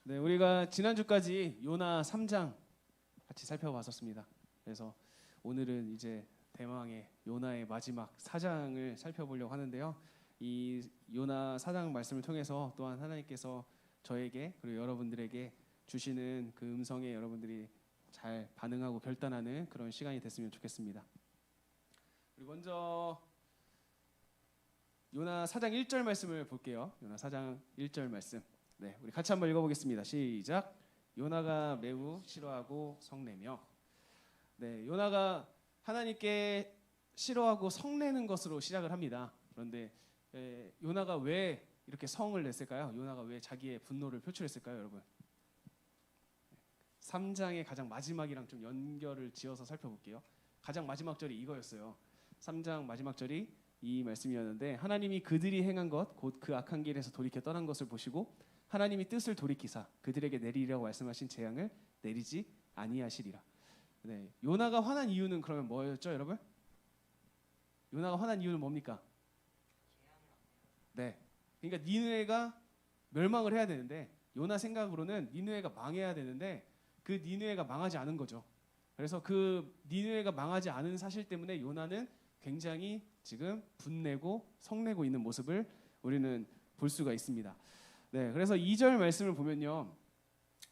네, 우리가 지난주까지 요나 3장 같이 살펴봤었습니다. 그래서 오늘은 이제 대망의 요나의 마지막 4장을 살펴보려고 하는데요. 이 요나 4장 말씀을 통해서 또한 하나님께서 저에게 그리고 여러분들에게 주시는 그 음성에 여러분들이 잘 반응하고 결단하는 그런 시간이 됐으면 좋겠습니다. 그리고 먼저 요나 4장 1절 말씀을 볼게요. 요나 4장 1절 말씀. 네, 우리 같이 한번 읽어보겠습니다. 시작. 요나가 매우 싫어하고 성내며. 네, 요나가 하나님께 싫어하고 성내는 것으로 시작을 합니다. 그런데 요나가 왜 이렇게 성을 냈을까요? 요나가 왜 자기의 분노를 표출했을까요, 여러분? 3장의 가장 마지막이랑 좀 연결을 지어서 살펴볼게요. 가장 마지막 절이 이거였어요. 3장 마지막 절이 이 말씀이었는데, 하나님이 그들이 행한 것 곧 그 악한 길에서 돌이켜 떠난 것을 보시고 하나님이 뜻을 돌이키사 그들에게 내리리라고 말씀하신 재앙을 내리지 아니하시리라. 네, 요나가 화난 이유는 그러면 뭐였죠, 여러분? 요나가 화난 이유는 뭡니까? 네, 그러니까 니느웨가 멸망을 해야 되는데, 요나 생각으로는 니느웨가 망해야 되는데 그 니느웨가 망하지 않은 거죠. 그래서 그 니느웨가 망하지 않은 사실 때문에 요나는 굉장히 지금 분내고 성내고 있는 모습을 우리는 볼 수가 있습니다. 네, 그래서 2절 말씀을 보면요,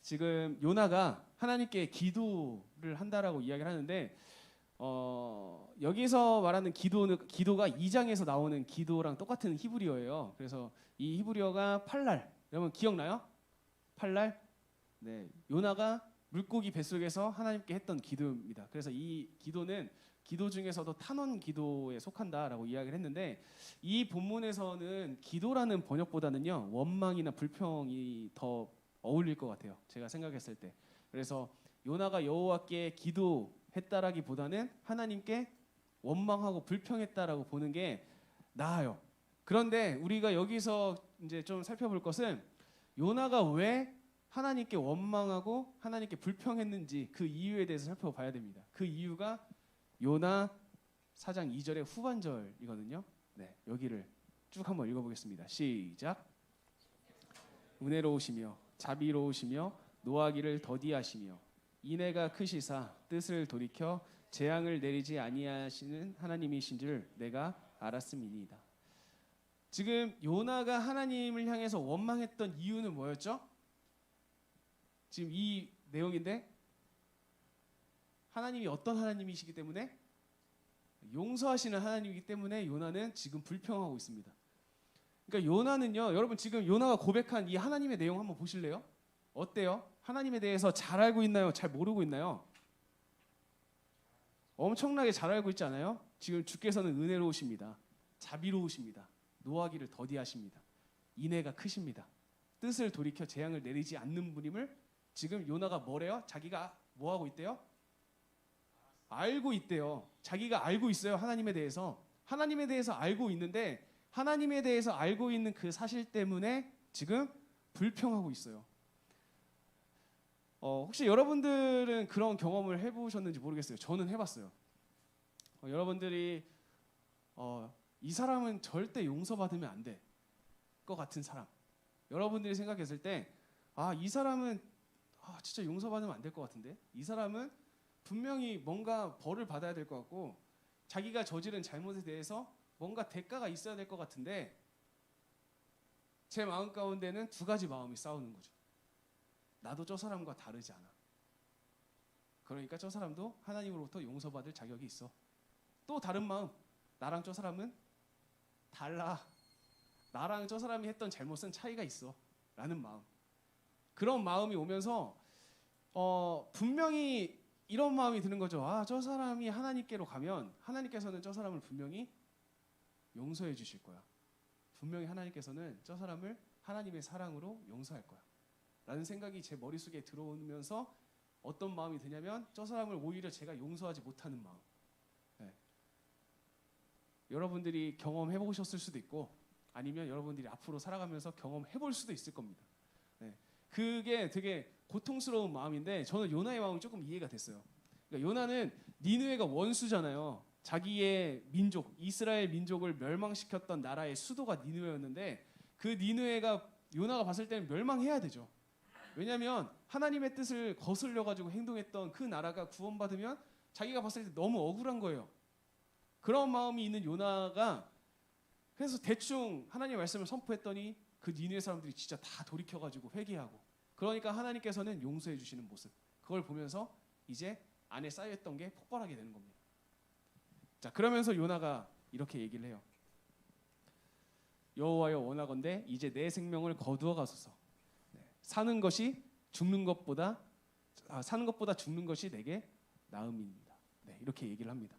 지금 요나가 하나님께 기도를 한다라고 이야기를 하는데, 여기서 말하는 기도가 2장에서 나오는 기도랑 똑같은 히브리어예요. 그래서 이 히브리어가 팔랄. 여러분 기억나요? 팔랄. 네, 요나가 물고기 뱃속에서 하나님께 했던 기도입니다. 그래서 이 기도는 기도 중에서도 탄원 기도에 속한다라고 이야기를 했는데, 이 본문에서는 기도라는 번역보다는요 원망이나 불평이 더 어울릴 것 같아요, 제가 생각했을 때. 그래서 요나가 여호와께 기도했다라기보다는 하나님께 원망하고 불평했다라고 보는 게 나아요. 그런데 우리가 여기서 이제 좀 살펴볼 것은 요나가 왜 하나님께 원망하고 하나님께 불평했는지 그 이유에 대해서 살펴봐야 됩니다. 그 이유가 요나 4장 2절의 후반절이거든요. 네, 여기를 쭉 한번 읽어보겠습니다. 시작. 은혜로우시며 자비로우시며 노하기를 더디하시며 인애가 크시사 뜻을 돌이켜 재앙을 내리지 아니하시는 하나님이신 줄 내가 알았음이니이다. 지금 요나가 하나님을 향해서 원망했던 이유는 뭐였죠? 지금 이 내용인데, 하나님이 어떤 하나님이시기 때문에? 용서하시는 하나님이기 때문에 요나는 지금 불평하고 있습니다. 그러니까 요나는요, 여러분 지금 요나가 고백한 이 하나님의 내용 한번 보실래요? 어때요? 하나님에 대해서 잘 알고 있나요? 잘 모르고 있나요? 엄청나게 잘 알고 있지 않아요? 지금 주께서는 은혜로우십니다. 자비로우십니다. 노하기를 더디하십니다. 인애가 크십니다. 뜻을 돌이켜 재앙을 내리지 않는 분임을 지금 요나가 뭐래요? 자기가 뭐하고 있대요? 알고 있대요. 자기가 알고 있어요. 하나님에 대해서. 하나님에 대해서 알고 있는데, 하나님에 대해서 알고 있는 그 사실 때문에 지금 불평하고 있어요. 혹시 여러분들은 그런 경험을 해보셨는지 모르겠어요. 저는 해봤어요. 여러분들이 이 사람은 절대 용서받으면 안 될 것 같은 사람, 여러분들이 생각했을 때 이 사람은 진짜 용서받으면 안 될 것 같은데, 이 사람은 분명히 뭔가 벌을 받아야 될 것 같고 자기가 저지른 잘못에 대해서 뭔가 대가가 있어야 될 것 같은데, 제 마음 가운데는 두 가지 마음이 싸우는 거죠. 나도 저 사람과 다르지 않아. 그러니까 저 사람도 하나님으로부터 용서받을 자격이 있어. 또 다른 마음, 나랑 저 사람은 달라. 나랑 저 사람이 했던 잘못은 차이가 있어 라는 마음. 그런 마음이 오면서 분명히 이런 마음이 드는 거죠. 저 사람이 하나님께로 가면 하나님께서는 저 사람을 분명히 용서해 주실 거야. 분명히 하나님께서는 저 사람을 하나님의 사랑으로 용서할 거야 라는 생각이 제 머릿속에 들어오면서 어떤 마음이 드냐면, 저 사람을 오히려 제가 용서하지 못하는 마음. 네. 여러분들이 경험해 보셨을 수도 있고, 아니면 여러분들이 앞으로 살아가면서 경험해 볼 수도 있을 겁니다. 네. 그게 되게 고통스러운 마음인데, 저는 요나의 마음이 조금 이해가 됐어요. 그러니까 요나는 니느웨가 원수잖아요. 자기의 민족, 이스라엘 민족을 멸망시켰던 나라의 수도가 니느웨였는데, 그 니느웨가 요나가 봤을 때는 멸망해야 되죠. 왜냐하면 하나님의 뜻을 거슬려 가지고 행동했던 그 나라가 구원받으면 자기가 봤을 때 너무 억울한 거예요. 그런 마음이 있는 요나가 그래서 대충 하나님의 말씀을 선포했더니 그 니느웨 사람들이 진짜 다 돌이켜 가지고 회개하고, 그러니까 하나님께서는 용서해 주시는 모습, 그걸 보면서 이제 안에 쌓여있던 게 폭발하게 되는 겁니다. 자, 그러면서 요나가 이렇게 얘기를 해요. 여호와여 원하건대 이제 내 생명을 거두어 가소서. 사는 것보다 죽는 것이 내게 나음입니다. 네, 이렇게 얘기를 합니다.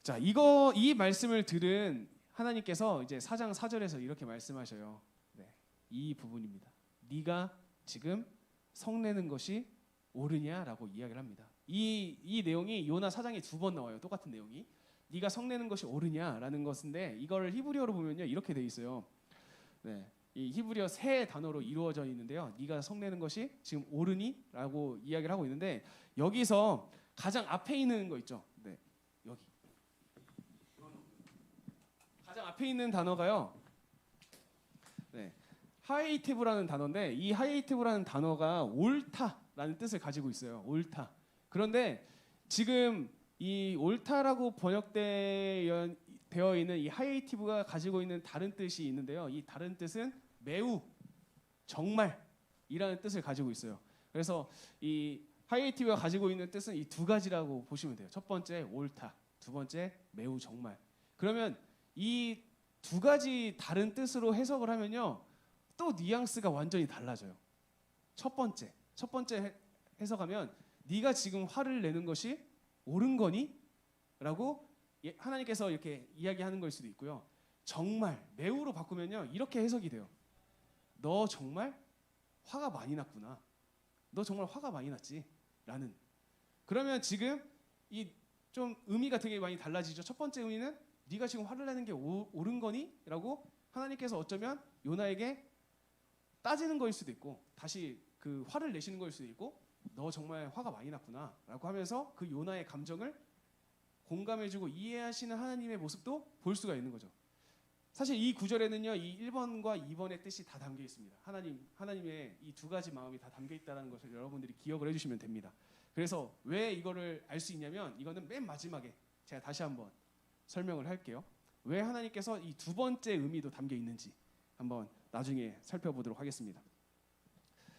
자, 이 말씀을 들은 하나님께서 이제 4장 4절에서 이렇게 말씀하셔요. 네, 이 부분입니다. 네가 지금 성내는 것이 옳으냐라고 이야기를 합니다. 이 내용이 요나 4장에 2번 나와요. 똑같은 내용이. 네가 성내는 것이 옳으냐라는 것인데, 이걸 히브리어로 보면요 이렇게 돼 있어요. 네, 이 히브리어 세 단어로 이루어져 있는데요. 네가 성내는 것이 지금 옳으니라고 이야기를 하고 있는데, 여기서 가장 앞에 있는 거 있죠. 네, 여기 가장 앞에 있는 단어가요. 네, 하이티브라는 단어인데, 이 하이티브라는 단어가 옳다라는 뜻을 가지고 있어요. 옳다. 그런데 지금 이 옳다라고 번역되어 있는 이 하이티브가 가지고 있는 다른 뜻이 있는데요. 이 다른 뜻은 매우, 정말이라는 뜻을 가지고 있어요. 그래서 이 하이티브가 가지고 있는 뜻은 이 두 가지라고 보시면 돼요. 첫 번째 옳다, 두 번째 매우 정말. 그러면 이 두 가지 다른 뜻으로 해석을 하면요, 또 뉘앙스가 완전히 달라져요. 첫 번째 해석하면 네가 지금 화를 내는 것이 옳은 거니? 라고 하나님께서 이렇게 이야기하는 걸 수도 있고요. 정말, 매우로 바꾸면요 이렇게 해석이 돼요. 너 정말 화가 많이 났구나. 너 정말 화가 많이 났지? 라는. 그러면 지금 이 좀 의미가 되게 많이 달라지죠. 첫 번째 의미는 네가 지금 화를 내는 게 옳은 거니? 라고 하나님께서 어쩌면 요나에게 따지는 거일 수도 있고, 다시 그 화를 내시는 거일 수도 있고, 너 정말 화가 많이 났구나 라고 하면서 그 요나의 감정을 공감해주고 이해하시는 하나님의 모습도 볼 수가 있는 거죠. 사실 이 구절에는요, 이 1번과 2번의 뜻이 다 담겨 있습니다. 하나님의 이 두 가지 마음이 다 담겨 있다는 것을 여러분들이 기억을 해주시면 됩니다. 그래서 왜 이거를 알 수 있냐면, 이거는 맨 마지막에 제가 다시 한번 설명을 할게요. 왜 하나님께서 이 두 번째 의미도 담겨 있는지 한번 나중에 살펴보도록 하겠습니다.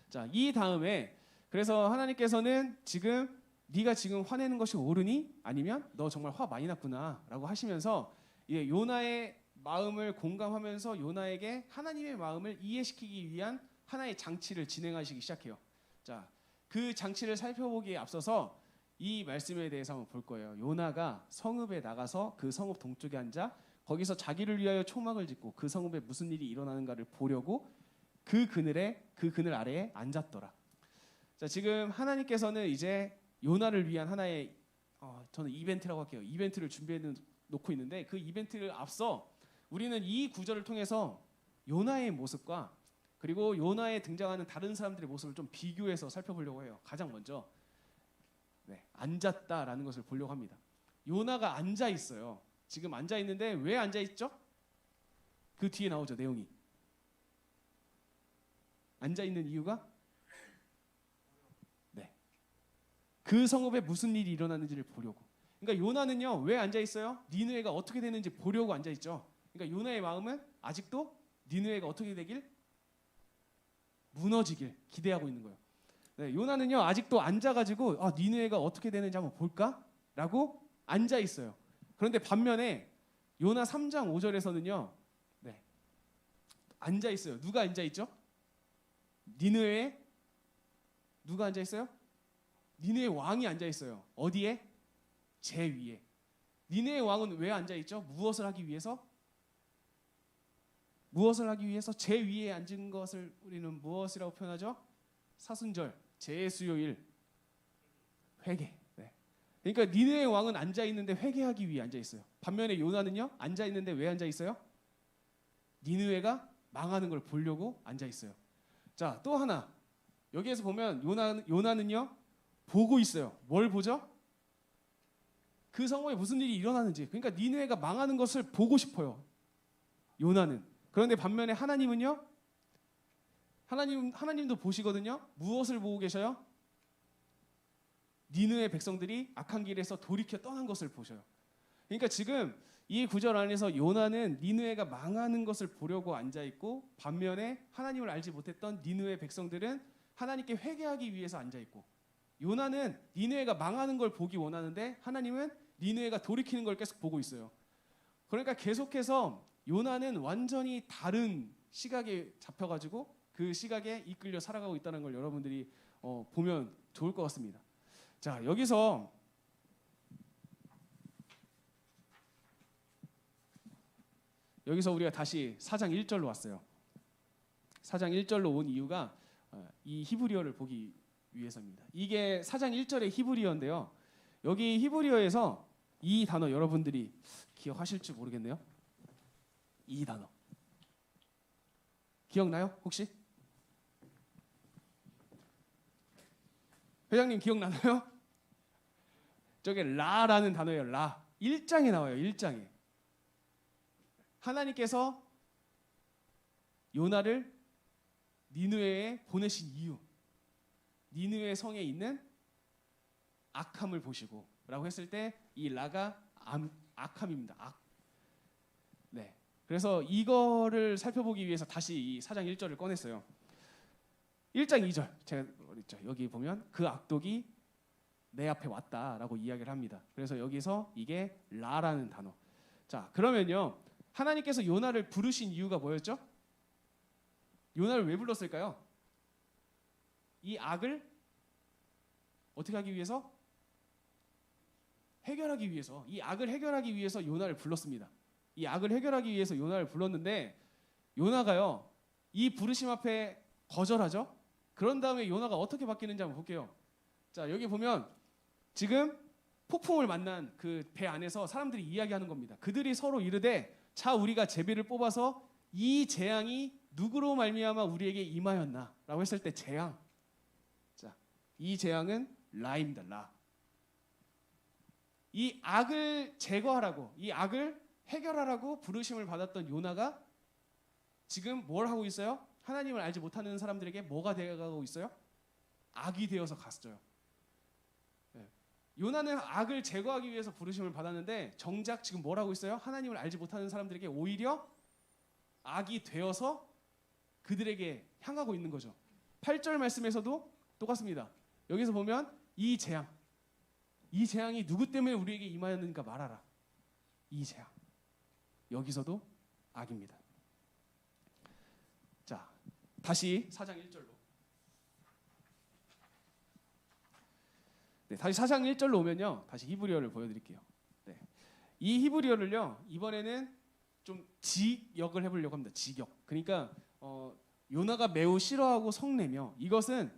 자, 이 다음에 그래서 하나님께서는 지금 네가 지금 화내는 것이 옳으니? 아니면 너 정말 화 많이 났구나 라고 하시면서 요나의 마음을 공감하면서 요나에게 하나님의 마음을 이해시키기 위한 하나의 장치를 진행하시기 시작해요. 자, 그 장치를 살펴보기에 앞서서 이 말씀에 대해서 한번 볼 거예요. 요나가 성읍에 나가서 그 성읍 동쪽에 앉아 거기서 자기를 위하여 초막을 짓고 그 성읍에 무슨 일이 일어나는가를 보려고 그 그늘 아래에 앉았더라. 자, 지금 하나님께서는 이제 요나를 위한 하나의 저는 이벤트라고 할게요. 이벤트를 준비해 놓고 있는데, 그 이벤트를 앞서 우리는 이 구절을 통해서 요나의 모습과 그리고 요나에 등장하는 다른 사람들의 모습을 좀 비교해서 살펴보려고 해요. 가장 먼저 앉았다라는 것을 보려고 합니다. 요나가 앉아 있어요. 지금 앉아 있는데 왜 앉아 있죠? 그 뒤에 나오죠, 내용이. 앉아 있는 이유가 그 성읍에 무슨 일이 일어나는지를 보려고. 그러니까 요나는요, 왜 앉아 있어요? 니느웨가 어떻게 되는지 보려고 앉아 있죠. 그러니까 요나의 마음은 아직도 니느웨가 어떻게 되길, 무너지길 기대하고 있는 거예요. 네, 요나는요 아직도 앉아가지고 니느웨가 어떻게 되는지 한번 볼까라고 앉아 있어요. 그런데 반면에 요나 3장 5절에서는요, 앉아 있어요. 누가 앉아 있죠? 니느웨에 누가 앉아 있어요? 니느웨 왕이 앉아 있어요. 어디에? 제 위에. 니느웨 왕은 왜 앉아 있죠? 무엇을 하기 위해서? 무엇을 하기 위해서? 제 위에 앉은 것을 우리는 무엇이라고 표현하죠? 사순절, 제수요일, 회개. 그러니까 니느웨 왕은 앉아 있는데 회개하기 위해 앉아 있어요. 반면에 요나는요, 앉아 있는데 왜 앉아 있어요? 니느웨가 망하는 걸 보려고 앉아 있어요. 자, 또 하나. 여기에서 보면 요나는요 보고 있어요. 뭘 보죠? 그 성읍에 무슨 일이 일어나는지. 그러니까 니느웨가 망하는 것을 보고 싶어요, 요나는. 그런데 반면에 하나님은요, 하나님도 보시거든요. 무엇을 보고 계셔요? 니느웨 백성들이 악한 길에서 돌이켜 떠난 것을 보셔요. 그러니까 지금 이 구절 안에서 요나는 니느웨가 망하는 것을 보려고 앉아 있고, 반면에 하나님을 알지 못했던 니느웨 백성들은 하나님께 회개하기 위해서 앉아 있고, 요나는 니느웨가 망하는 걸 보기 원하는데 하나님은 니느웨가 돌이키는 걸 계속 보고 있어요. 그러니까 계속해서 요나는 완전히 다른 시각에 잡혀가지고 그 시각에 이끌려 살아가고 있다는 걸 여러분들이 보면 좋을 것 같습니다. 자, 여기서 우리가 다시 4장 1절로 왔어요. 4장 1절로 온 이유가 이 히브리어를 보기 위해서입니다. 이게 4장 1절의 히브리어인데요. 여기 히브리어에서 이 단어 여러분들이 기억하실지 모르겠네요. 이 단어 기억나요? 혹시? 회장님 기억나나요? 저게 라라는 단어예요. 라. 1장에 나와요. 1장에. 하나님께서 요나를 니느웨에 보내신 이유, 니느웨 성에 있는 악함을 보시고 라고 했을 때 이 라가 악함입니다. 악. 네. 그래서 이거를 살펴보기 위해서 다시 이 4장 1절을 꺼냈어요. 1장 2절 제가 어딨죠? 여기 보면 그 악독이 내 앞에 왔다라고 이야기를 합니다. 그래서 여기서 이게 라라는 단어. 자, 그러면요. 하나님께서 요나를 부르신 이유가 뭐였죠? 요나를 왜 불렀을까요? 이 악을 어떻게 하기 위해서? 해결하기 위해서. 이 악을 해결하기 위해서 요나를 불렀습니다. 이 악을 해결하기 위해서 요나를 불렀는데 요나가요. 이 부르심 앞에 거절하죠. 그런 다음에 요나가 어떻게 바뀌는지 한번 볼게요. 자, 여기 보면 지금 폭풍을 만난 그 배 안에서 사람들이 이야기하는 겁니다. 그들이 서로 이르되 자, 우리가 제비를 뽑아서 이 재앙이 누구로 말미암아 우리에게 임하였나? 라고 했을 때 재앙. 자, 이 재앙은 라입니다. 라. 이 악을 제거하라고, 이 악을 해결하라고 부르심을 받았던 요나가 지금 뭘 하고 있어요? 하나님을 알지 못하는 사람들에게 뭐가 되어가고 있어요? 악이 되어서 갔어요. 네. 요나는 악을 제거하기 위해서 부르심을 받았는데 정작 지금 뭘 하고 있어요? 하나님을 알지 못하는 사람들에게 오히려 악이 되어서 그들에게 향하고 있는 거죠. 8절 말씀에서도 똑같습니다. 여기서 보면 이 재앙이 누구 때문에 우리에게 임하였는가 말하라. 이 재앙. 여기서도 악입니다. 자, 다시 4장 1절로. 네, 다시 4장 1절로 오면요. 다시 히브리어를 보여드릴게요. 네. 이 히브리어를요. 이번에는 좀 직역을 해보려고 합니다. 직역. 그러니까 요나가 매우 싫어하고 성내며, 이것은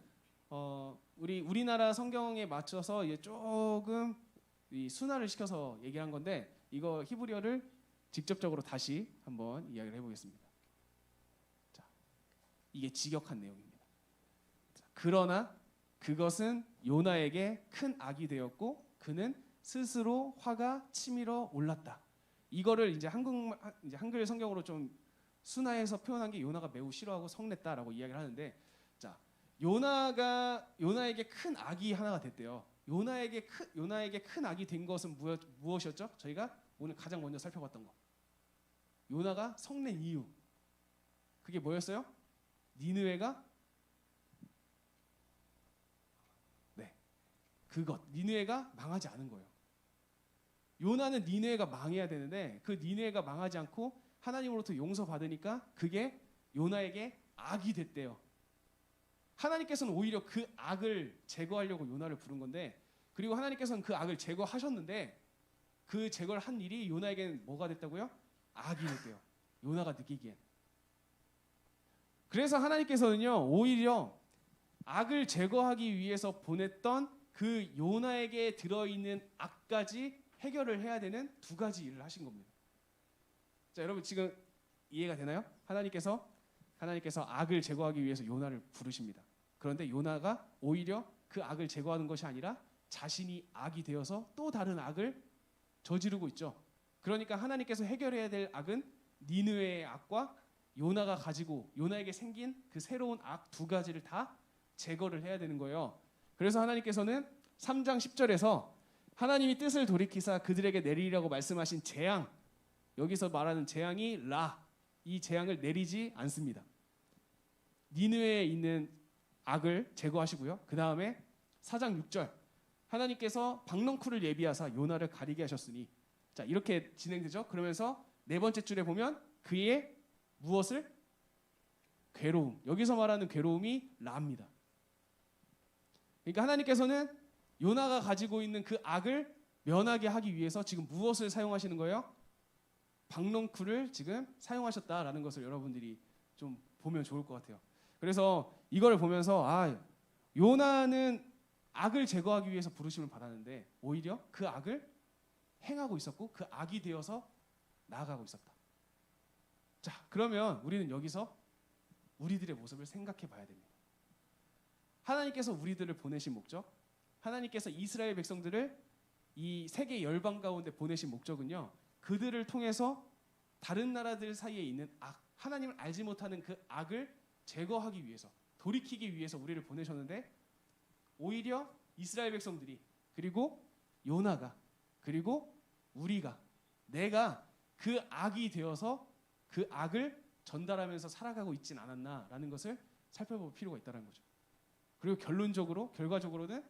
우리나라 성경에 맞춰서 조금 이 순화를 시켜서 얘기한 건데, 이거 히브리어를 직접적으로 다시 한번 이야기를 해보겠습니다. 자, 이게 직역한 내용입니다. 자, 그러나 그것은 요나에게 큰 악이 되었고 그는 스스로 화가 치밀어 올랐다. 이거를 이제 한글 성경으로 좀 순화해서 표현한 게 요나가 매우 싫어하고 성냈다라고 이야기를 하는데, 자, 요나에게 큰 악이 하나가 됐대요. 요나에게 큰 악이 된 것은 무엇이었죠? 저희가 오늘 가장 먼저 살펴봤던 거. 요나가 성낸 이유. 그게 뭐였어요? 니느웨가 니느웨가 망하지 않은 거예요. 요나는 니느웨가 망해야 되는데 그 니느웨가 망하지 않고 하나님으로부터 용서받으니까 그게 요나에게 악이 됐대요. 하나님께서는 오히려 그 악을 제거하려고 요나를 부른 건데, 그리고 하나님께서는 그 악을 제거하셨는데 그 제거를 한 일이 요나에게는 뭐가 됐다고요? 악이 됐대요. 요나가 느끼기엔. 그래서 하나님께서는요, 오히려 악을 제거하기 위해서 보냈던 그 요나에게 들어있는 악까지 해결을 해야 되는 두 가지 일을 하신 겁니다. 자, 여러분 지금 이해가 되나요? 하나님께서 악을 제거하기 위해서 요나를 부르십니다. 그런데 요나가 오히려 그 악을 제거하는 것이 아니라 자신이 악이 되어서 또 다른 악을 저지르고 있죠. 그러니까 하나님께서 해결해야 될 악은 니느웨의 악과 요나에게 생긴 그 새로운 악 두 가지를 다 제거를 해야 되는 거예요. 그래서 하나님께서는 3장 10절에서 하나님이 뜻을 돌이키사 그들에게 내리리라고 말씀하신 재앙, 여기서 말하는 재앙이 이 재앙을 내리지 않습니다. 니느웨에 있는 악을 제거하시고요. 그 다음에 4장 6절 하나님께서 박넝쿨을 예비하사 요나를 가리게 하셨으니, 자 이렇게 진행되죠. 그러면서 네 번째 줄에 보면 그의 무엇을? 괴로움. 여기서 말하는 괴로움이 라입니다. 그러니까 하나님께서는 요나가 가지고 있는 그 악을 면하게 하기 위해서 지금 무엇을 사용하시는 거예요? 박넝쿨을 지금 사용하셨다라는 것을 여러분들이 좀 보면 좋을 것 같아요. 그래서 이걸 보면서 요나는 악을 제거하기 위해서 부르심을 받았는데 오히려 그 악을 행하고 있었고 그 악이 되어서 나아가고 있었다. 자, 그러면 우리는 여기서 우리들의 모습을 생각해 봐야 됩니다. 하나님께서 우리들을 보내신 목적, 하나님께서 이스라엘 백성들을 이 세계 열방 가운데 보내신 목적은요, 그들을 통해서 다른 나라들 사이에 있는 악, 하나님을 알지 못하는 그 악을 제거하기 위해서, 돌이키기 위해서 우리를 보내셨는데 오히려 이스라엘 백성들이, 그리고 요나가, 그리고 우리가, 내가 그 악이 되어서 그 악을 전달하면서 살아가고 있진 않았나라는 것을 살펴볼 필요가 있다는 거죠. 그리고 결과적으로는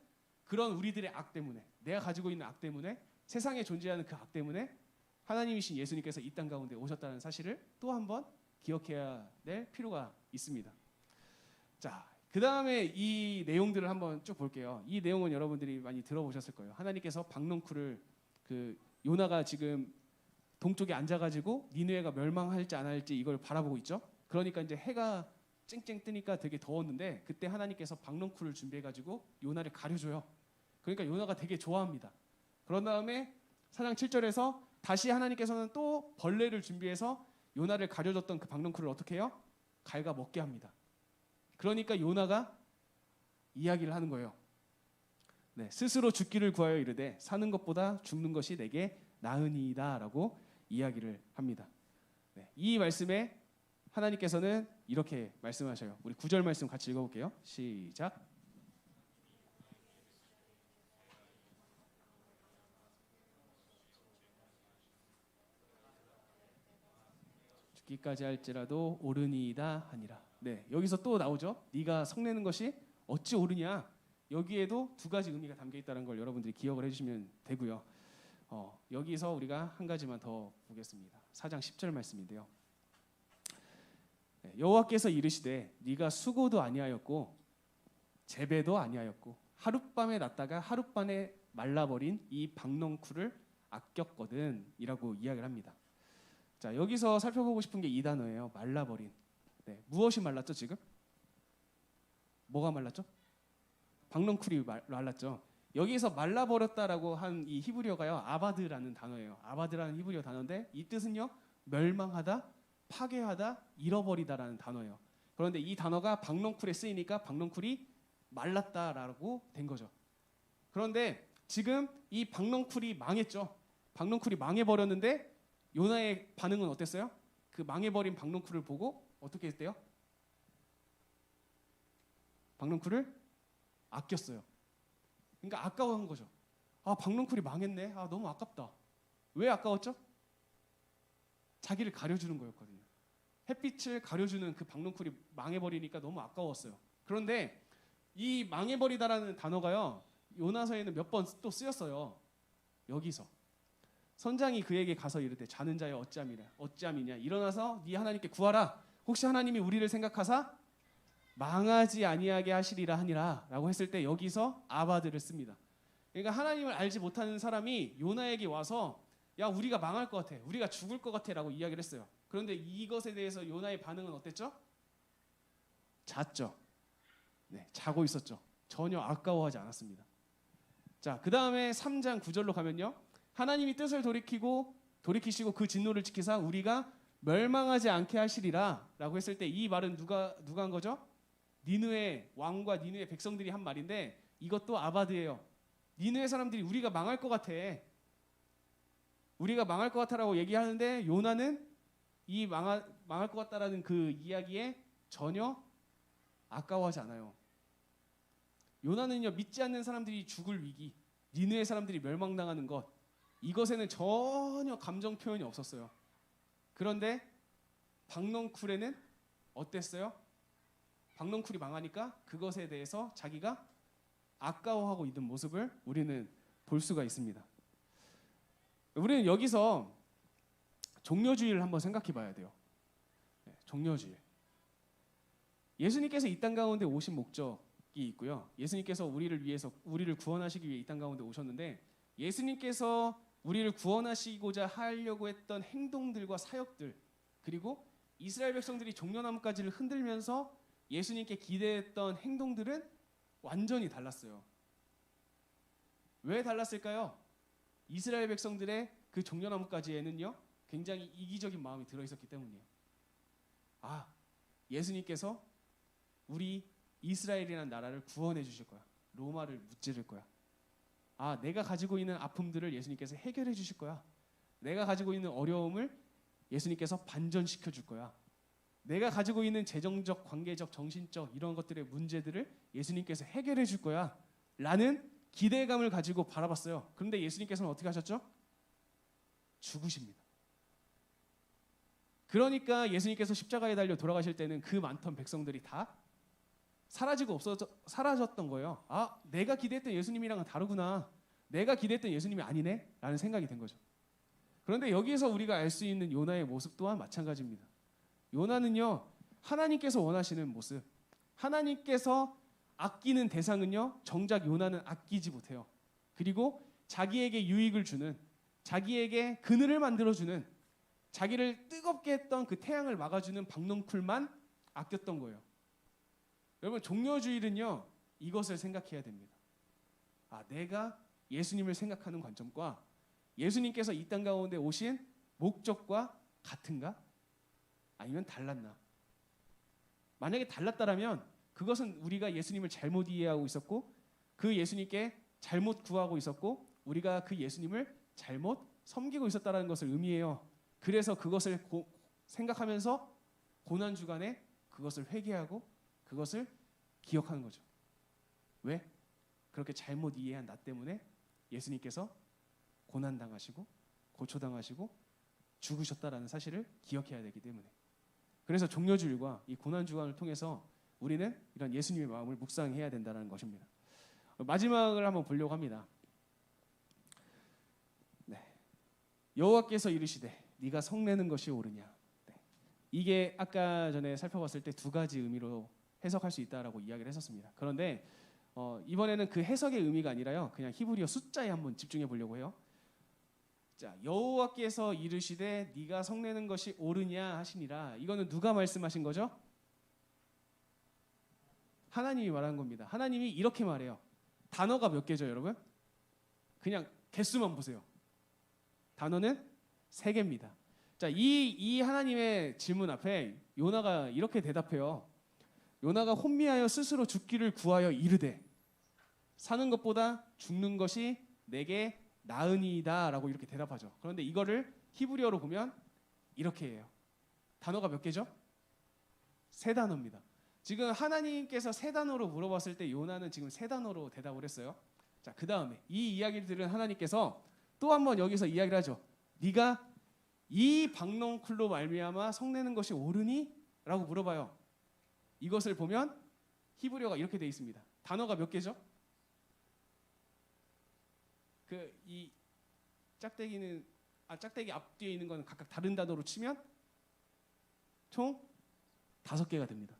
그런 우리들의 악 때문에, 내가 가지고 있는 악 때문에, 세상에 존재하는 그 악 때문에 하나님이신 예수님께서 이 땅 가운데 오셨다는 사실을 또 한번 기억해야 될 필요가 있습니다. 자, 그 다음에 이 내용들을 한번 쭉 볼게요. 이 내용은 여러분들이 많이 들어보셨을 거예요. 하나님께서 박넝쿨을, 요나가 지금 동쪽에 앉아가지고 니느웨가 멸망할지 안 할지 이걸 바라보고 있죠. 그러니까 이제 해가 쨍쨍 뜨니까 되게 더웠는데 그때 하나님께서 박넝쿨을 준비해가지고 요나를 가려줘요. 그러니까 요나가 되게 좋아합니다. 그런 다음에 4장 7절에서 다시 하나님께서는 또 벌레를 준비해서 요나를 가려줬던 그 박넝쿨을 어떻게 해요? 갉아 먹게 합니다. 그러니까 요나가 이야기를 하는 거예요. 네, 스스로 죽기를 구하여 이르되 사는 것보다 죽는 것이 내게 나으니이다 라고 이야기를 합니다. 네, 이 말씀에 하나님께서는 이렇게 말씀하셔요. 우리 9절 말씀 같이 읽어볼게요. 시작. 죽기까지 할지라도 옳으니이다 하니라. 네, 여기서 또 나오죠. 네가 성내는 것이 어찌 옳으냐. 여기에도 두 가지 의미가 담겨 있다는 걸 여러분들이 기억을 해주시면 되고요. 여기서 우리가 한 가지만 더 보겠습니다. 4장 10절 말씀인데요. 네, 여호와께서 이르시되 네가 수고도 아니하였고 재배도 아니하였고 하룻밤에 났다가 하룻밤에 말라버린 이 박넝쿨을 아꼈거든 이라고 이야기를 합니다. 자, 여기서 살펴보고 싶은 게 이 단어예요. 말라버린. 네, 무엇이 말랐죠 지금? 뭐가 말랐죠? 박넝쿨이 말랐죠. 여기서 말라버렸다라고 한 이 히브리어가요, 아바드라는 단어예요. 아바드라는 히브리어 단어인데 이 뜻은요, 멸망하다, 파괴하다, 잃어버리다라는 단어예요. 그런데 이 단어가 박넝쿨에 쓰이니까 박넝쿨이 말랐다라고 된 거죠. 그런데 지금 이 박넝쿨이 망했죠. 박넝쿨이 망해버렸는데 요나의 반응은 어땠어요? 그 망해버린 박넝쿨을 보고 어떻게 했대요? 박넝쿨을 아꼈어요. 그러니까 아까워한 거죠. 박넝쿨이 망했네. 너무 아깝다. 왜 아까웠죠? 자기를 가려주는 거였거든요. 햇빛을 가려주는 그 박넝쿨이 망해버리니까 너무 아까웠어요. 그런데 이 망해버리다라는 단어가요, 요나서에는 몇 번 또 쓰였어요. 여기서 선장이 그에게 가서 이르되 자는 자여 어찌함이냐 일어나서 네 하나님께 구하라. 혹시 하나님이 우리를 생각하사 망하지 아니하게 하시리라 하니라 라고 했을 때 여기서 아바드를 씁니다. 그러니까 하나님을 알지 못하는 사람이 요나에게 와서 야, 우리가 망할 것 같아, 우리가 죽을 것 같아 라고 이야기를 했어요. 그런데 이것에 대해서 요나의 반응은 어땠죠? 잤죠. 네, 자고 있었죠. 전혀 아까워하지 않았습니다. 자, 그 다음에 3장 9절로 가면요, 하나님이 뜻을 돌이키시고 그 진노를 지키사 우리가 멸망하지 않게 하시리라 라고 했을 때 이 말은 누가 한 거죠? 니느웨 왕과 니느웨 백성들이 한 말인데 이것도 아바드예요. 니느웨 사람들이 우리가 망할 것 같아, 우리가 망할 것 같아라고 얘기하는데 요나는 이 망할 것 같다라는 그 이야기에 전혀 아까워하지 않아요. 요나는요, 믿지 않는 사람들이 죽을 위기, 니느웨 사람들이 멸망당하는 것, 이것에는 전혀 감정 표현이 없었어요. 그런데 박넝쿨에는 어땠어요? 박넝쿨이 망하니까 그것에 대해서 자기가 아까워하고 있는 모습을 우리는 볼 수가 있습니다. 우리는 여기서 종려주의를 한번 생각해 봐야 돼요. 종려주의. 예수님께서 이 땅 가운데 오신 목적이 있고요. 예수님께서 우리를 구원하시기 위해 이 땅 가운데 오셨는데, 예수님께서 우리를 구원하시고자 하려고 했던 행동들과 사역들, 그리고 이스라엘 백성들이 종려나무가지를 흔들면서 예수님께 기대했던 행동들은 완전히 달랐어요. 왜 달랐을까요? 이스라엘 백성들의 그 종려나무가지에는요, 굉장히 이기적인 마음이 들어있었기 때문이에요. 예수님께서 우리 이스라엘이라는 나라를 구원해 주실 거야. 로마를 무찌를 거야. 내가 가지고 있는 아픔들을 예수님께서 해결해 주실 거야. 내가 가지고 있는 어려움을 예수님께서 반전시켜 줄 거야. 내가 가지고 있는 재정적, 관계적, 정신적 이런 것들의 문제들을 예수님께서 해결해 줄 거야 라는 기대감을 가지고 바라봤어요. 그런데 예수님께서는 어떻게 하셨죠? 죽으십니다. 그러니까 예수님께서 십자가에 달려 돌아가실 때는 그 많던 백성들이 다 사라졌던 거예요. 내가 기대했던 예수님이랑은 다르구나. 내가 기대했던 예수님이 아니네 라는 생각이 된 거죠. 그런데 여기에서 우리가 알 수 있는 요나의 모습 또한 마찬가지입니다. 요나는요, 하나님께서 원하시는 모습, 하나님께서 아끼는 대상은요, 정작 요나는 아끼지 못해요. 그리고 자기에게 유익을 주는, 자기에게 그늘을 만들어주는, 자기를 뜨겁게 했던 그 태양을 막아주는 박넝쿨만 아꼈던 거예요. 여러분, 종려주의는요, 이것을 생각해야 됩니다. 내가 예수님을 생각하는 관점과 예수님께서 이 땅 가운데 오신 목적과 같은가? 아니면 달랐나? 만약에 달랐다면 그것은 우리가 예수님을 잘못 이해하고 있었고, 그 예수님께 잘못 구하고 있었고, 우리가 그 예수님을 잘못 섬기고 있었다는 것을 의미해요. 그래서 그것을 생각하면서 고난주간에 그것을 회개하고 그것을 기억하는 거죠. 왜? 그렇게 잘못 이해한 나 때문에 예수님께서 고난당하시고 고초당하시고 죽으셨다라는 사실을 기억해야 되기 때문에. 그래서 종려주일과 이 고난주간을 통해서 우리는 이런 예수님의 마음을 묵상해야 된다는 것입니다. 마지막을 한번 보려고 합니다. 여호와께서 이르시되 네가 성내는 것이 옳으냐. 이게 아까 전에 살펴봤을 때 두 가지 의미로 해석할 수 있다라고 이야기를 했었습니다. 그런데 이번에는 그 해석의 의미가 아니라요, 그냥 히브리어 숫자에 한번 집중해 보려고 해요. 자, 여호와께서 이르시되 네가 성내는 것이 옳으냐 하시니라. 이거는 누가 말씀하신 거죠? 하나님이 말한 겁니다. 하나님이 이렇게 말해요. 단어가 몇 개죠, 여러분? 그냥 개수만 보세요. 단어는 3개입니다. 자, 이 하나님의 질문 앞에 요나가 이렇게 대답해요. 요나가 혼미하여 스스로 죽기를 구하여 이르되 사는 것보다 죽는 것이 내게 나으니이다 라고 이렇게 대답하죠. 그런데 이거를 히브리어로 보면 이렇게 해요. 단어가 몇 개죠? 3단어입니다. 지금 하나님께서 3단어로 물어봤을 때 요나는 지금 3단어로 대답을 했어요. 자, 그 다음에 이 이야기를 들은 하나님께서 또 한 번 여기서 이야기를 하죠. 네가 이 박넝쿨로 말미암아 성내는 것이 옳으니? 라고 물어봐요. 이것을 보면 히브리어가 이렇게 되어 있습니다. 단어가 몇 개죠? 이 짝대기 앞뒤에 있는 건 각각 다른 단어로 치면 총 5개가 됩니다.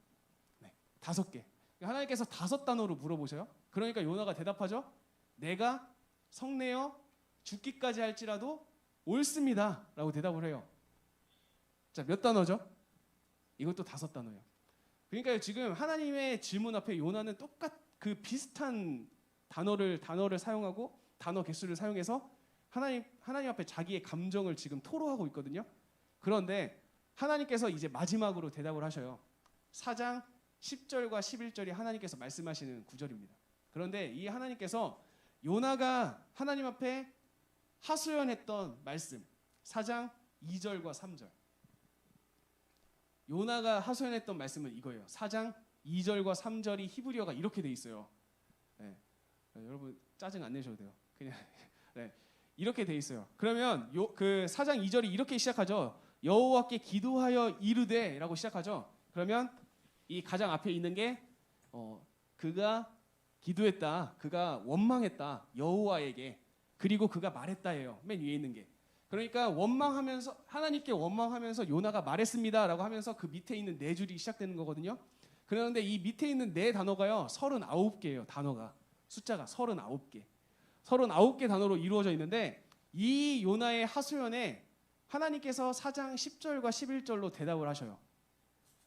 5개. 하나님께서 5단어로 물어보셔요. 그러니까 요나가 대답하죠. 내가 성내어 죽기까지 할지라도 옳습니다 라고 대답을 해요. 자, 몇 단어죠? 이것도 5단어예요. 그러니까 지금 하나님의 질문 앞에 요나는 그 비슷한 단어를 사용하고 단어 개수를 사용해서 하나님 앞에 자기의 감정을 지금 토로하고 있거든요. 그런데 하나님께서 이제 마지막으로 대답을 하셔요. 4장 10절과 11절이 하나님께서 말씀하시는 구절입니다. 그런데 이 하나님께서 요나가 하나님 앞에 하소연했던 말씀 4장 2절과 3절, 요나가 하소연했던 말씀은 이거예요. 4장 2절과 3절이 히브리어가 이렇게 돼 있어요. 네. 여러분 짜증 안 내셔도 돼요. 그냥 네. 이렇게 돼 있어요. 그러면 그 4장 2절이 이렇게 시작하죠. 여호와께 기도하여 이르되라고 시작하죠. 그러면 이 가장 앞에 있는 게 그가 기도했다. 그가 원망했다. 여호와에게. 그리고 그가 말했다예요. 맨 위에 있는 게. 그러니까 원망하면서 하나님께 원망하면서 요나가 말했습니다라고 하면서 그 밑에 있는 네 줄이 시작되는 거거든요. 그런데 이 밑에 있는 네 단어가요. 39개예요. 단어가. 숫자가 39개. 39개 단어로 이루어져 있는데 이 요나의 하소연에 하나님께서 4장 10절과 11절로 대답을 하셔요.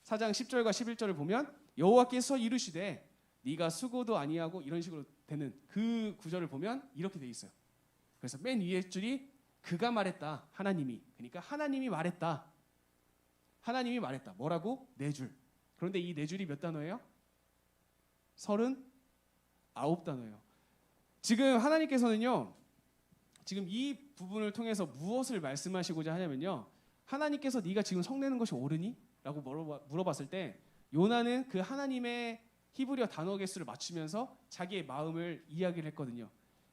4장 10절과 11절을 보면 여호와께서 이르시되 네가 수고도 아니하고 이런 식으로 되는 그 구절을 보면 이렇게 돼 있어요. 그래서 맨 위에 줄이 그가 말했다. 하나님이. 그러니까 하나님이 말했다. 하나님이 말했다. 뭐라고? 네 줄. 그런데 이 네 줄이 몇 단어예요? 39단어예요. 지금 하나님께서는요. 지금 이 부분을 통해서 무엇을 말씀하시고자 하냐면요. 하나님께서 네가 지금 성내는 것이 옳으니? 라고 물어봤을 때 요나는 그 하나님의 히브리어 단어 개수를 맞추면서 자기의 마음을 이야기를 했거든요.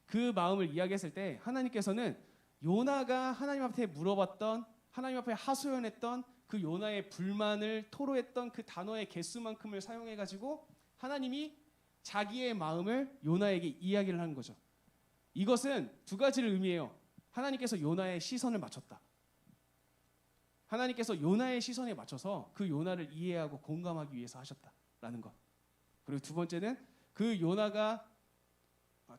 그 마음을 이야기했을 때 하나님께서는 요나가 하나님 앞에 물어봤던 하나님 앞에 하소연했던 그 요나의 불만을 토로했던 그 단어의 개수만큼을 사용해가지고 하나님이 자기의 마음을 요나에게 이야기를 하는 거죠. 이것은 두 가지를 의미해요. 하나님께서 요나의 시선을 맞췄다. 하나님께서 요나의 시선에 맞춰서 그 요나를 이해하고 공감하기 위해서 하셨다라는 것. 그리고 두 번째는 그 요나가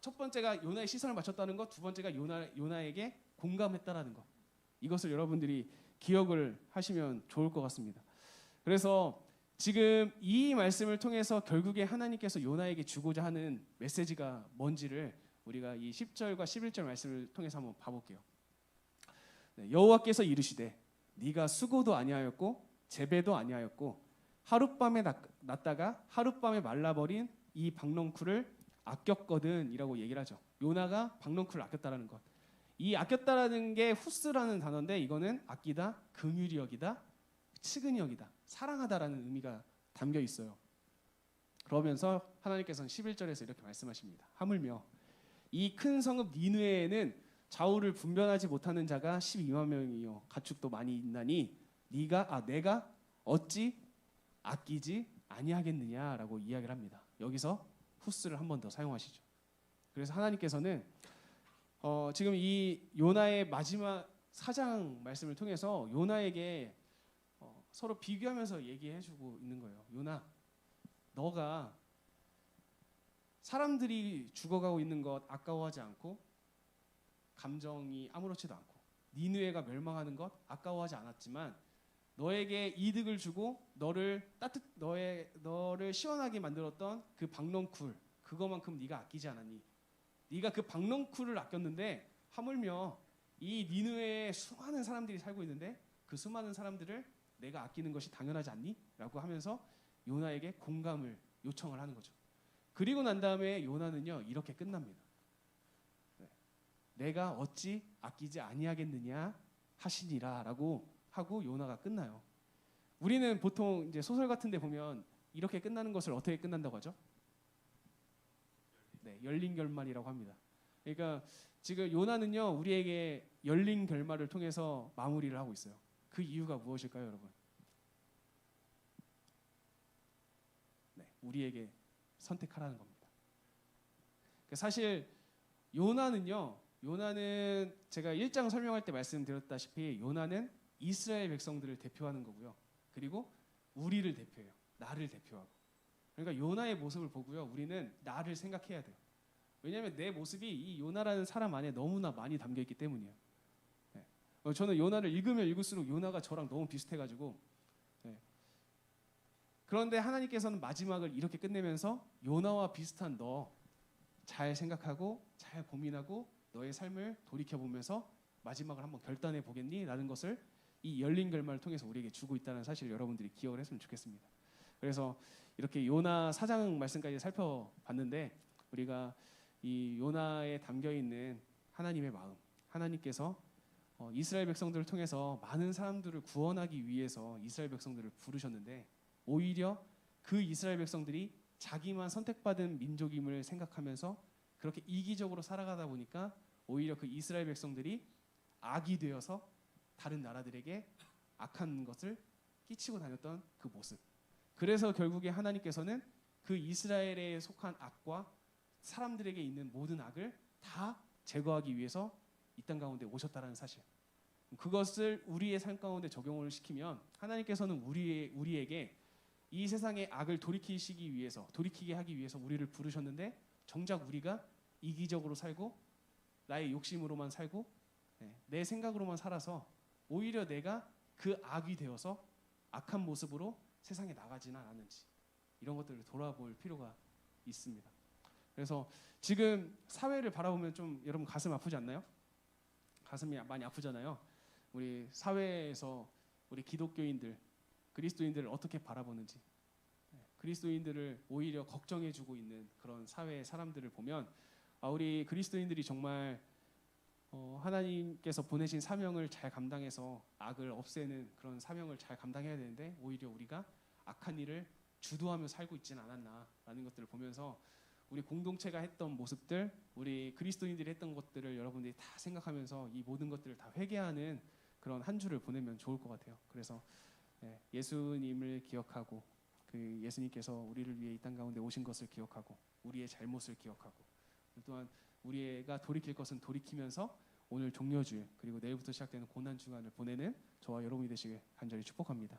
첫 번째가 요나의 시선을 맞췄다는 것, 두 번째가 요나에게 공감했다라는 것. 이것을 여러분들이 기억을 하시면 좋을 것 같습니다. 그래서 지금 이 말씀을 통해서 결국에 하나님께서 요나에게 주고자 하는 메시지가 뭔지를 우리가 이 10절과 11절 말씀을 통해서 한번 봐볼게요. 네, 여호와께서 이르시되 네가 수고도 아니하였고 재배도 아니하였고 하룻밤에 났다가 하룻밤에 말라버린 이 박넝쿨을 아꼈거든 이라고 얘기를 하죠. 요나가 박넝쿨을 아꼈다라는 것. 이 아꼈다라는 게 후스라는 단어인데 이거는 아끼다, 긍휼히 여기다, 측은히 여기다, 사랑하다라는 의미가 담겨 있어요. 그러면서 하나님께서는 11절에서 이렇게 말씀하십니다. 하물며 이 큰 성읍 니느웨에는 좌우를 분별하지 못하는 자가 12만 명이요 가축도 많이 있나니 내가 어찌 아끼지 아니하겠느냐라고 이야기를 합니다. 여기서 후스를 한 번 더 사용하시죠. 그래서 하나님께서는 지금 이 요나의 마지막 4장 말씀을 통해서 요나에게 서로 비교하면서 얘기해주고 있는 거예요. 요나, 너가 사람들이 죽어가고 있는 것 아까워하지 않고 감정이 아무렇지도 않고 니느웨가 멸망하는 것 아까워하지 않았지만 너에게 이득을 주고 너를 시원하게 만들었던 그 박넝쿨 그거만큼 네가 아끼지 않았니? 네가 그 박넝쿨을 아꼈는데 하물며 이 니느웨에 수많은 사람들이 살고 있는데 그 수많은 사람들을 내가 아끼는 것이 당연하지 않니? 라고 하면서 요나에게 공감을 요청을 하는 거죠. 그리고 난 다음에 요나는요 이렇게 끝납니다. 네. 내가 어찌 아끼지 아니하겠느냐 하시니라 라고 하고 요나가 끝나요. 우리는 보통 이제 소설 같은 데 보면 이렇게 끝나는 것을 어떻게 끝난다고 하죠? 네, 열린 결말이라고 합니다. 그러니까 지금 요나는요 우리에게 열린 결말을 통해서 마무리를 하고 있어요. 그 이유가 무엇일까요, 여러분? 네, 우리에게 선택하라는 겁니다. 사실 요나는 제가 1장 설명할 때 말씀드렸다시피 요나는 이스라엘 백성들을 대표하는 거고요. 그리고 우리를 대표해요. 나를 대표하고. 그러니까 요나의 모습을 보고요. 우리는 나를 생각해야 돼요. 왜냐하면 내 모습이 이 요나라는 사람 안에 너무나 많이 담겨 있기 때문이에요. 네. 저는 요나를 읽으면 읽을수록 요나가 저랑 너무 비슷해가지고 네. 그런데 하나님께서는 마지막을 이렇게 끝내면서 요나와 비슷한 너 잘 생각하고 잘 고민하고 너의 삶을 돌이켜보면서 마지막을 한번 결단해 보겠니? 라는 것을 이 열린 결말을 통해서 우리에게 주고 있다는 사실을 여러분들이 기억을 했으면 좋겠습니다. 그래서 이렇게 요나 4장 말씀까지 살펴봤는데 우리가 이 요나에 담겨 있는 하나님의 마음, 하나님께서 이스라엘 백성들을 통해서 많은 사람들을 구원하기 위해서 이스라엘 백성들을 부르셨는데 오히려 그 이스라엘 백성들이 자기만 선택받은 민족임을 생각하면서 그렇게 이기적으로 살아가다 보니까 오히려 그 이스라엘 백성들이 악이 되어서 다른 나라들에게 악한 것을 끼치고 다녔던 그 모습. 그래서 결국에 하나님께서는 그 이스라엘에 속한 악과 사람들에게 있는 모든 악을 다 제거하기 위해서 이 땅 가운데 오셨다라는 사실. 그것을 우리의 삶 가운데 적용을 시키면 하나님께서는 우리에게 이 세상의 악을 돌이키게 하기 위해서 우리를 부르셨는데 정작 우리가 이기적으로 살고 나의 욕심으로만 살고 내 생각으로만 살아서 오히려 내가 그 악이 되어서 악한 모습으로 세상에 나가지는 않았는지 이런 것들을 돌아볼 필요가 있습니다. 그래서 지금 사회를 바라보면 좀 여러분 가슴 아프지 않나요? 가슴이 많이 아프잖아요. 우리 사회에서 우리 기독교인들, 그리스도인들을 어떻게 바라보는지, 그리스도인들을 오히려 걱정해주고 있는 그런 사회의 사람들을 보면 우리 그리스도인들이 정말 하나님께서 보내신 사명을 잘 감당해서 악을 없애는 그런 사명을 잘 감당해야 되는데 오히려 우리가 악한 일을 주도하며 살고 있지는 않았나라는 것들을 보면서 우리 공동체가 했던 모습들, 우리 그리스도인들이 했던 것들을 여러분들이 다 생각하면서 이 모든 것들을 다 회개하는 그런 한 주를 보내면 좋을 것 같아요. 그래서 예수님을 기억하고 그 예수님께서 우리를 위해 이 땅 가운데 오신 것을 기억하고 우리의 잘못을 기억하고 또한 우리가 돌이킬 것은 돌이키면서 오늘 종려주일 그리고 내일부터 시작되는 고난 주간을 보내는 저와 여러분이 되시길 간절히 축복합니다.